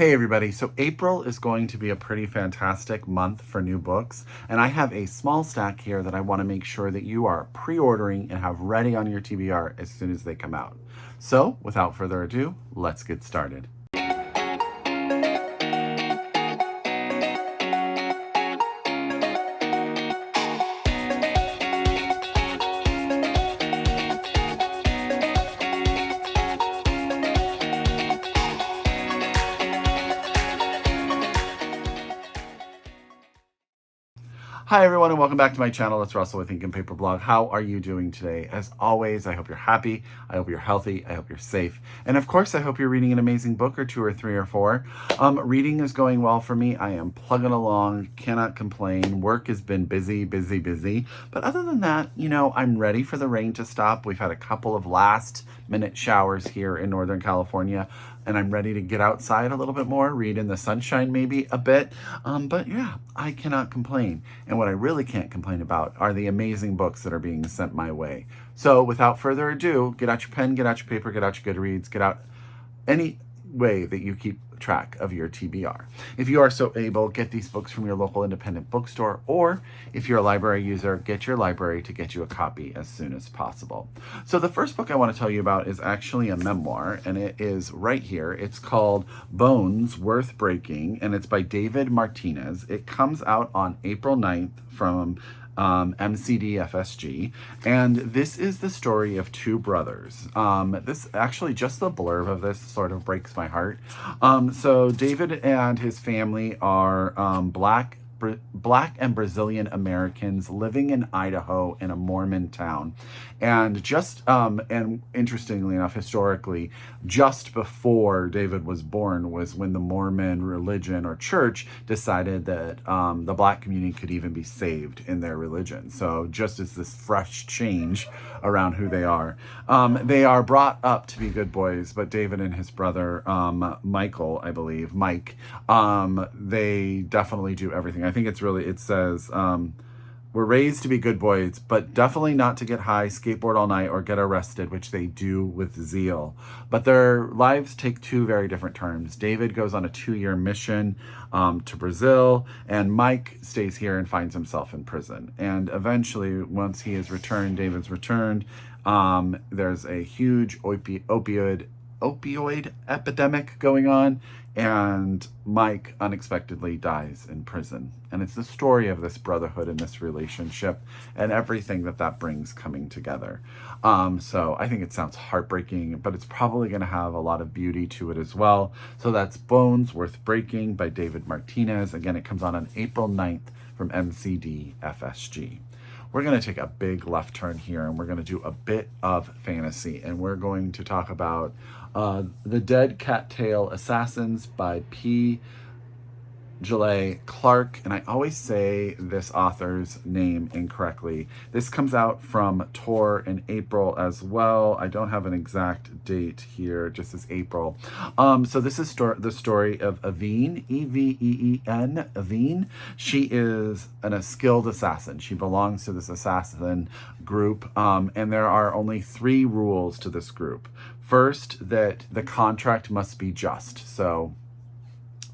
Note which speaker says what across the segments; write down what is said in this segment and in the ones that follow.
Speaker 1: Hey everybody, so April is going to be a pretty fantastic month for new books, and I have a small stack here that I want to make sure that you are pre-ordering and have ready on your TBR as soon as they come out. So, without further ado, let's get started. Hi everyone and welcome back to my channel. It's Russell with Ink and Paper Blog. How are you doing today? As always, I hope you're happy, I hope you're healthy, I hope you're safe, and of course I hope you're reading an amazing book or two or three or four. Reading is going well for me. I am plugging along, cannot complain. Work has been busy, but other than that, I'm ready for the rain to stop. We've had a couple of last minute showers here in Northern California, and I'm ready to get outside a little bit more, read in the sunshine maybe a bit. But yeah, I cannot complain. And what I really can't complain about are the amazing books that are being sent my way. So without further ado, get out your pen, get out your paper, get out your Goodreads, get out any way that you keep track of your TBR. If you are so able, get these books from your local independent bookstore, or if you're a library user, get your library to get you a copy as soon as possible. So the first book I want to tell you about is actually a memoir, and it is right here. It's called Bones Worth Breaking, and it's by David Martinez. It comes out on April 9th from MCD FSG, and this is the story of two brothers. This actually, just the blurb of this sort of breaks my heart. So David and his family are Black and Brazilian Americans living in Idaho in a Mormon town. And and interestingly enough, historically, just before David was born was when the Mormon religion or church decided that the Black community could even be saved in their religion. So just as this fresh change around who they are brought up to be good boys, but David and his brother, Mike, they definitely do everything. I think it says, we're raised to be good boys, but definitely not to get high, skateboard all night, or get arrested, which they do with zeal. But their lives take two very different turns. David goes on a 2-year mission to Brazil, and Mike stays here and finds himself in prison. And eventually, once he is returned, David's returned, there's a huge opioid epidemic going on, and Mike unexpectedly dies in prison. And it's the story of this brotherhood and this relationship and everything that brings coming together. So I think it sounds heartbreaking, but it's probably going to have a lot of beauty to it as well. So that's Bones Worth Breaking by David Martinez. Again, it comes on April 9th from MCD FSG. We're going to take a big left turn here, and we're going to do a bit of fantasy, and we're going to talk about The Dead Cattail Assassins by Djeli Clark, and I always say this author's name incorrectly. This comes out from Tor in April as well. I don't have an exact date here, just as April. So this is the story of Eveen, E-V-E-E-N, Eveen. She is a skilled assassin. She belongs to this assassin group, and there are only 3 rules to this group. First, that the contract must be just. So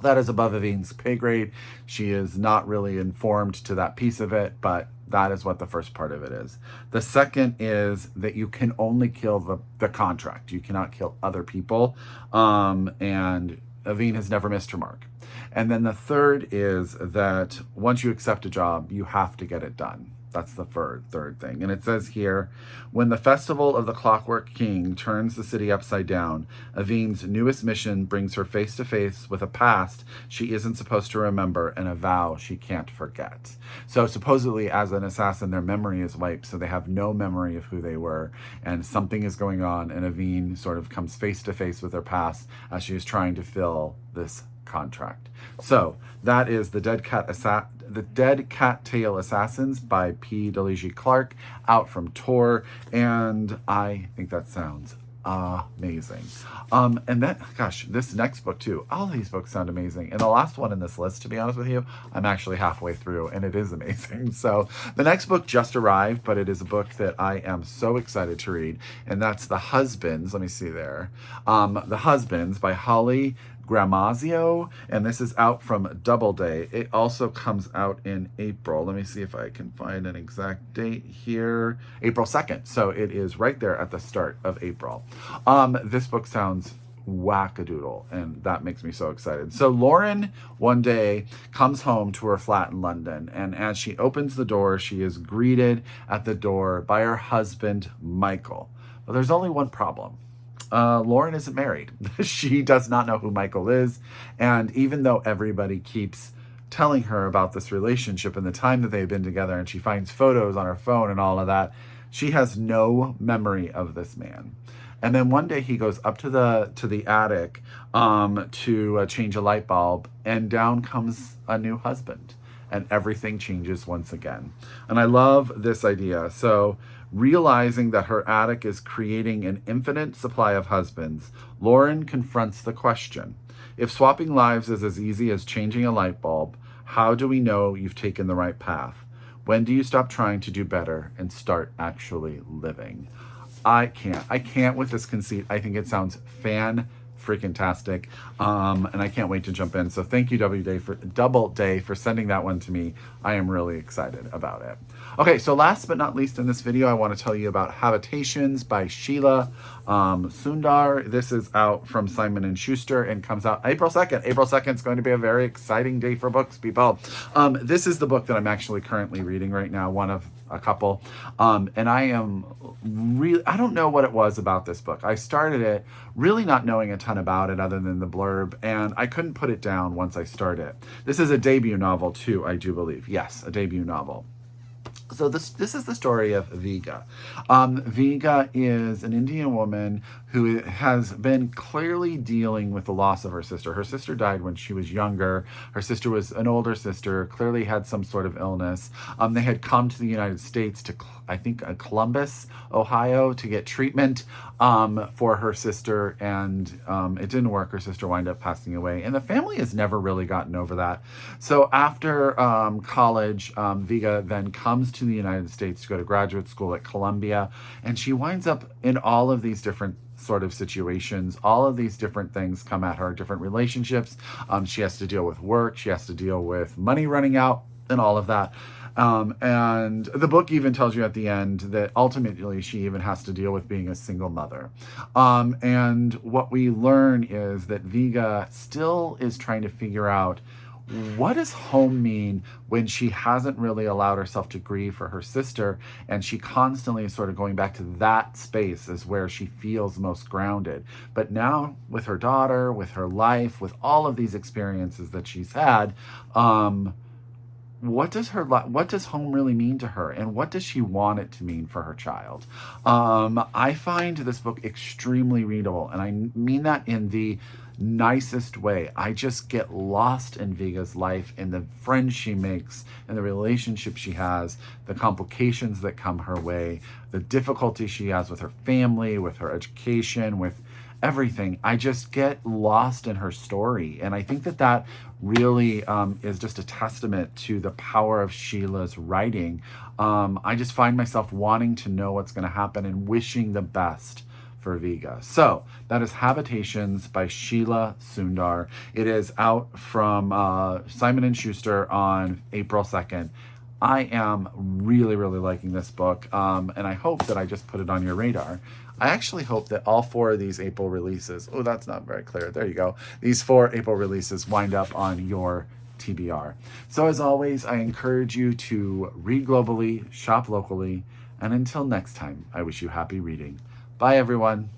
Speaker 1: that is above Eveen's pay grade. She is not really informed to that piece of it, but that is what the first part of it is. The second is that you can only kill the contract. You cannot kill other people. And Eveen has never missed her mark. And then the third is that once you accept a job, you have to get it done. That's the third thing. And it says here, when the festival of the Clockwork King turns the city upside down, Eveen's newest mission brings her face to face with a past she isn't supposed to remember and a vow she can't forget. So supposedly, as an assassin, their memory is wiped, so they have no memory of who they were, and something is going on, and Eveen sort of comes face to face with her past as she is trying to fill this contract. So that is The Dead Cattail Assassins by Djeli Clark, out from Tor, and I think that sounds amazing. And then, gosh, this next book too, all these books sound amazing. And the last one in this list, to be honest with you, I'm actually halfway through and it is amazing. So the next book just arrived, but it is a book that I am so excited to read. And that's The Husbands. Let me see there. The Husbands by Holly Gramazio, and this is out from DoubleDay. It also comes out in April. Let me see if I can find an exact date here. April 2nd. So it is right there at the start of April. This book sounds wackadoodle, and that makes me so excited. So Lauren one day comes home to her flat in London, and as she opens the door, she is greeted at the door by her husband, Michael. But there's only one problem. Lauren isn't married. She does not know who Michael is. And even though everybody keeps telling her about this relationship and the time that they've been together, and she finds photos on her phone and all of that, she has no memory of this man. And then one day he goes up to the attic to change a light bulb, and down comes a new husband, and everything changes once again. And I love this idea. So realizing that her attic is creating an infinite supply of husbands, Lauren confronts the question: if swapping lives is as easy as changing a light bulb, how do we know you've taken the right path? When do you stop trying to do better and start actually living? I can't with this conceit. I think it sounds fan-freaking-tastic, and I can't wait to jump in. So thank you, DoubleDay, for sending that one to me. I am really excited about it. Okay, so last but not least in this video, I want to tell you about Habitations by Sheila Sundar. This is out from Simon & Schuster and comes out April 2nd. April 2nd is going to be a very exciting day for books, people. This is the book that I'm actually currently reading right now, one of a couple. And I am really, I don't know what it was about this book. I started it really not knowing a ton about it other than the blurb, and I couldn't put it down once I started. This is a debut novel too, I do believe. Yes, a debut novel. So this is the story of Viga. Viga is an Indian woman who has been clearly dealing with the loss of her sister. Her sister died when she was younger. Her sister was an older sister, clearly had some sort of illness. They had come to the United States to, I think, Columbus, Ohio, to get treatment for her sister, and it didn't work. Her sister wound up passing away, and the family has never really gotten over that. So after college, Viga then comes to the United States to go to graduate school at Columbia, and she winds up in all of these different sort of situations. All of these different things come at her, different relationships. She has to deal with work, she has to deal with money running out, and all of that. And the book even tells you at the end that ultimately she even has to deal with being a single mother. And what we learn is that Viga still is trying to figure out, what does home mean when she hasn't really allowed herself to grieve for her sister, and she constantly is sort of going back to that space as where she feels most grounded. But now with her daughter, with her life, with all of these experiences that she's had, what does home really mean to her, and what does she want it to mean for her child? I find this book extremely readable, and I mean that in the nicest way. I just get lost in Viga's life, in the friends she makes, in the relationship she has, the complications that come her way, the difficulty she has with her family, with her education, with everything. I just get lost in her story, and I think that really is just a testament to the power of Sheila's writing. I just find myself wanting to know what's going to happen and wishing the best for Viga. So that is Habitations by Sheila Sundar. It is out from Simon & Schuster on April 2nd. I am really, really liking this book, and I hope that I just put it on your radar. I actually hope that all 4 of these April releases, oh, that's not very clear. There you go. These 4 April releases wind up on your TBR. So as always, I encourage you to read globally, shop locally, and until next time, I wish you happy reading. Bye, everyone.